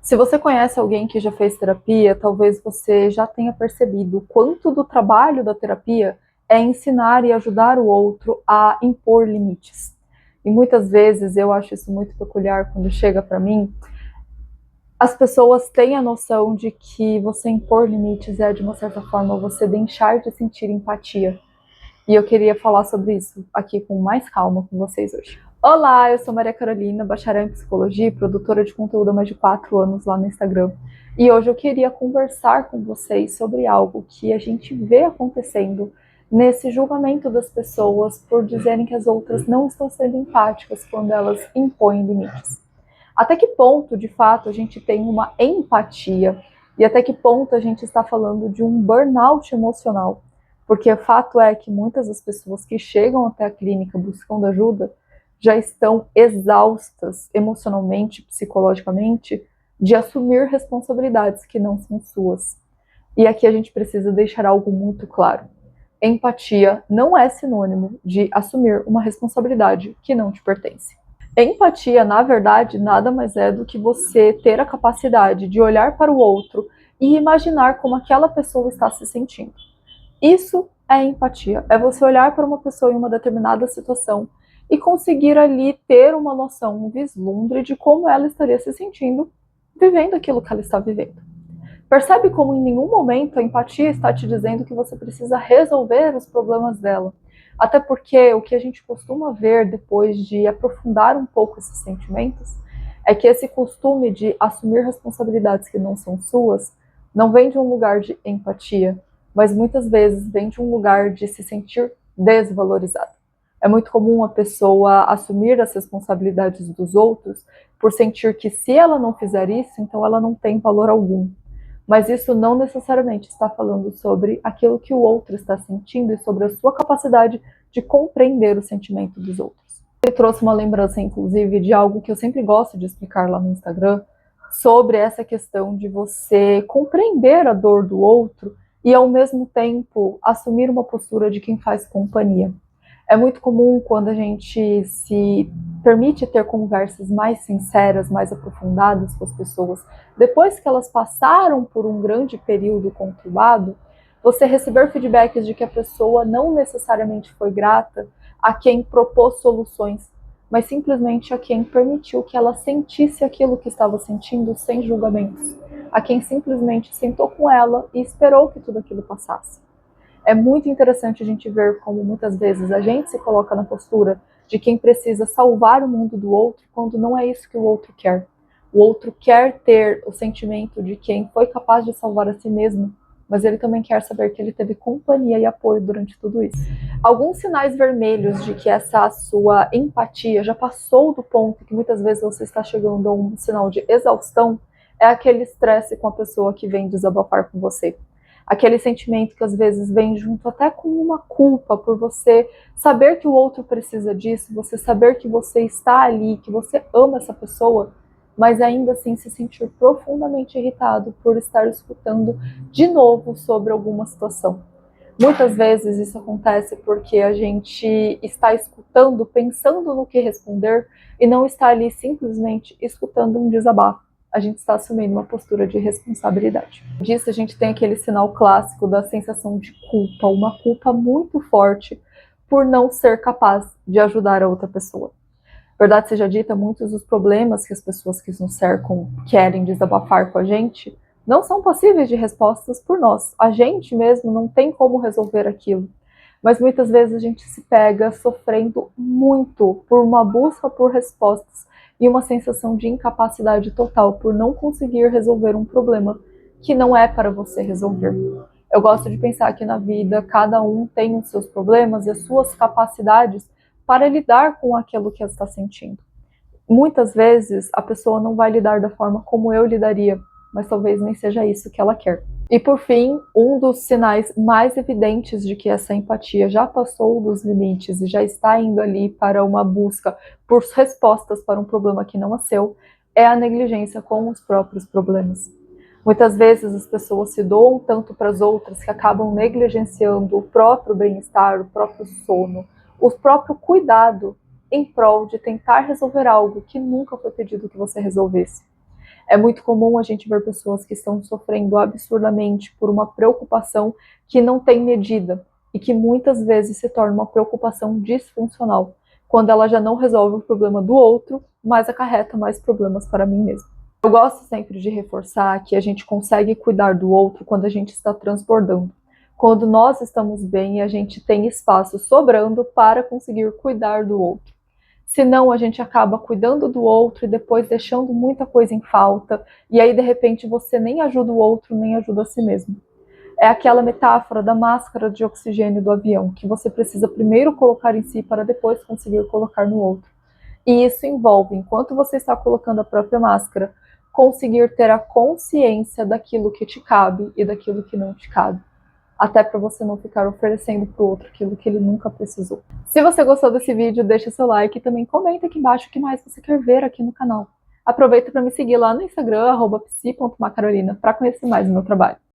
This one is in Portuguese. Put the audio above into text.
Se você conhece alguém que já fez terapia, talvez você já tenha percebido o quanto do trabalho da terapia é ensinar e ajudar o outro a impor limites. E muitas vezes eu acho isso muito peculiar quando chega para mim. As pessoas têm a noção de que você impor limites é, de uma certa forma, você deixar de sentir empatia. E eu queria falar sobre isso aqui com mais calma com vocês hoje. Olá, eu sou Maria Carolina, bacharel em psicologia e produtora de conteúdo há mais de 4 anos lá no Instagram. E hoje eu queria conversar com vocês sobre algo que a gente vê acontecendo nesse julgamento das pessoas por dizerem que as outras não estão sendo empáticas quando elas impõem limites. Até que ponto, de fato, a gente tem uma empatia e até que ponto a gente está falando de um burnout emocional? Porque o fato é que muitas das pessoas que chegam até a clínica buscando ajuda já estão exaustas emocionalmente, psicologicamente, de assumir responsabilidades que não são suas. E aqui a gente precisa deixar algo muito claro. Empatia não é sinônimo de assumir uma responsabilidade que não te pertence. Empatia, na verdade, nada mais é do que você ter a capacidade de olhar para o outro e imaginar como aquela pessoa está se sentindo. Isso é empatia, é você olhar para uma pessoa em uma determinada situação e conseguir ali ter uma noção, um vislumbre de como ela estaria se sentindo vivendo aquilo que ela está vivendo. Percebe como em nenhum momento a empatia está te dizendo que você precisa resolver os problemas dela. Até porque o que a gente costuma ver depois de aprofundar um pouco esses sentimentos é que esse costume de assumir responsabilidades que não são suas não vem de um lugar de empatia, mas muitas vezes vem de um lugar de se sentir desvalorizado. É muito comum a pessoa assumir as responsabilidades dos outros por sentir que se ela não fizer isso, então ela não tem valor algum. Mas isso não necessariamente está falando sobre aquilo que o outro está sentindo e sobre a sua capacidade de compreender o sentimento dos outros. Ele trouxe uma lembrança, inclusive, de algo que eu sempre gosto de explicar lá no Instagram, sobre essa questão de você compreender a dor do outro e, ao mesmo tempo, assumir uma postura de quem faz companhia. É muito comum quando a gente se permite ter conversas mais sinceras, mais aprofundadas com as pessoas, depois que elas passaram por um grande período conturbado, você receber feedbacks de que a pessoa não necessariamente foi grata a quem propôs soluções, mas simplesmente a quem permitiu que ela sentisse aquilo que estava sentindo sem julgamentos, a quem simplesmente sentou com ela e esperou que tudo aquilo passasse. É muito interessante a gente ver como muitas vezes a gente se coloca na postura de quem precisa salvar o mundo do outro, quando não é isso que o outro quer. O outro quer ter o sentimento de quem foi capaz de salvar a si mesmo, mas ele também quer saber que ele teve companhia e apoio durante tudo isso. Alguns sinais vermelhos de que essa sua empatia já passou do ponto que muitas vezes você está chegando a um sinal de exaustão é aquele estresse com a pessoa que vem desabafar com você. Aquele sentimento que às vezes vem junto até com uma culpa por você saber que o outro precisa disso, você saber que você está ali, que você ama essa pessoa, mas ainda assim se sentir profundamente irritado por estar escutando de novo sobre alguma situação. Muitas vezes isso acontece porque a gente está escutando, pensando no que responder e não está ali simplesmente escutando um desabafo. A gente está assumindo uma postura de responsabilidade. Disso a gente tem aquele sinal clássico da sensação de culpa, uma culpa muito forte por não ser capaz de ajudar a outra pessoa. Verdade seja dita, muitos dos problemas que as pessoas que nos cercam querem desabafar com a gente não são passíveis de respostas por nós. A gente mesmo não tem como resolver aquilo. Mas muitas vezes a gente se pega sofrendo muito por uma busca por respostas e uma sensação de incapacidade total por não conseguir resolver um problema que não é para você resolver. Eu gosto de pensar que na vida cada um tem os seus problemas e as suas capacidades para lidar com aquilo que ela está sentindo. Muitas vezes a pessoa não vai lidar da forma como eu lidaria, mas talvez nem seja isso que ela quer. E por fim, um dos sinais mais evidentes de que essa empatia já passou dos limites e já está indo ali para uma busca por respostas para um problema que não é seu, é a negligência com os próprios problemas. Muitas vezes as pessoas se doam tanto para as outras que acabam negligenciando o próprio bem-estar, o próprio sono, o próprio cuidado em prol de tentar resolver algo que nunca foi pedido que você resolvesse. É muito comum a gente ver pessoas que estão sofrendo absurdamente por uma preocupação que não tem medida e que muitas vezes se torna uma preocupação disfuncional, quando ela já não resolve o problema do outro, mas acarreta mais problemas para mim mesmo. Eu gosto sempre de reforçar que a gente consegue cuidar do outro quando a gente está transbordando. Quando nós estamos bem, a gente tem espaço sobrando para conseguir cuidar do outro. Senão a gente acaba cuidando do outro e depois deixando muita coisa em falta, e aí de repente você nem ajuda o outro, nem ajuda a si mesmo. É aquela metáfora da máscara de oxigênio do avião, que você precisa primeiro colocar em si para depois conseguir colocar no outro. E isso envolve, enquanto você está colocando a própria máscara, conseguir ter a consciência daquilo que te cabe e daquilo que não te cabe. Até para você não ficar oferecendo para o outro aquilo que ele nunca precisou. Se você gostou desse vídeo, deixa seu like e também comenta aqui embaixo o que mais você quer ver aqui no canal. Aproveita para me seguir lá no Instagram, @psi.macarolina, para conhecer mais do meu trabalho.